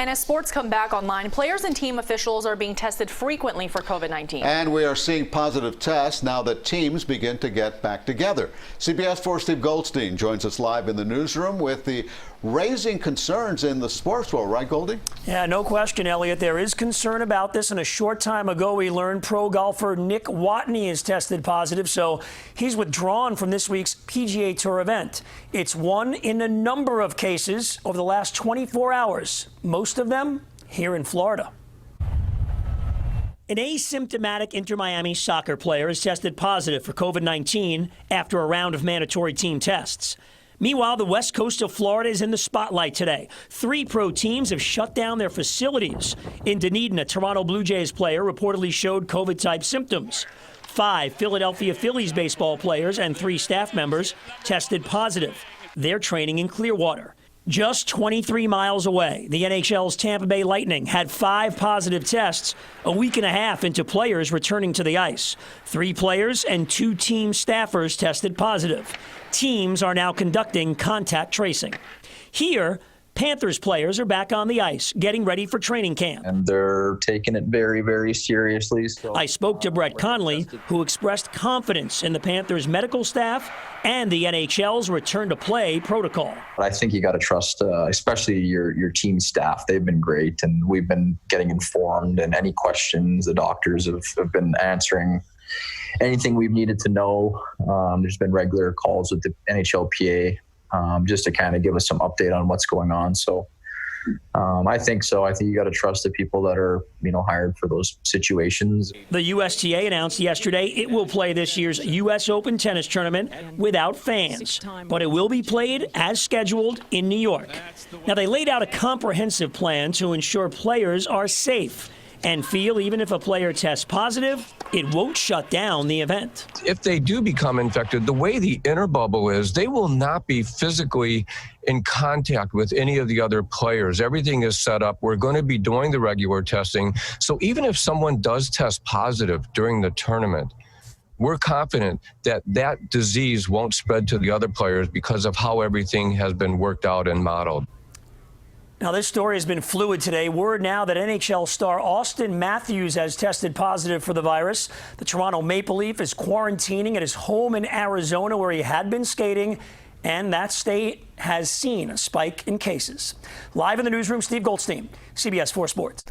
And as sports come back online, players and team officials are being tested frequently for COVID-19. And we are seeing positive tests now that teams begin to get back together. CBS 4's Steve Goldstein joins us live in the newsroom with the raising concerns in the sports world. Right, Goldie? Yeah, no question, Elliot. There is concern about this. And a short time ago, we learned pro golfer Nick Watney is tested positive, so he's withdrawn from this week's PGA Tour event. It's one in a number of cases over the last 24 hours, most of them here in Florida. An asymptomatic Inter-Miami soccer player has tested positive for COVID-19 after a round of mandatory team tests. Meanwhile, the west coast of Florida is in the spotlight today. 3 pro teams have shut down their facilities. In Dunedin, a Toronto Blue Jays player reportedly showed COVID-type symptoms. 5 Philadelphia Phillies baseball players and 3 staff members tested positive. They're training in Clearwater. Just 23 miles away, the NHL's Tampa Bay Lightning had 5 positive tests a week and a half into players returning to the ice. 3 players and 2 team staffers tested positive. Teams are now conducting contact tracing. Here, Panthers players are back on the ice, getting ready for training camp. And they're taking it very, very seriously. I spoke to Brett Conley, who expressed confidence in the Panthers' medical staff and the NHL's return-to-play protocol. I think you got to trust, especially your team staff. They've been great, and we've been getting informed. And any questions, the doctors have been answering anything we've needed to know. There's been regular calls with the NHLPA. Just to kind of give us some update on what's going on. So I think you got to trust the people that are, hired for those situations. The USTA announced yesterday it will play this year's U.S. Open tennis tournament without fans, but it will be played as scheduled in New York. Now, they laid out a comprehensive plan to ensure players are safe and feel even if a player tests positive, it won't shut down the event. If they do become infected, the way the inner bubble is, they will not be physically in contact with any of the other players. Everything is set up. We're going to be doing the regular testing. So even if someone does test positive during the tournament, we're confident that that disease won't spread to the other players because of how everything has been worked out and modeled. Now, this story has been fluid today. Word now that NHL star Austin Matthews has tested positive for the virus. The Toronto Maple Leaf is quarantining at his home in Arizona, where he had been skating, and that state has seen a spike in cases. Live in the newsroom, Steve Goldstein, CBS 4 Sports.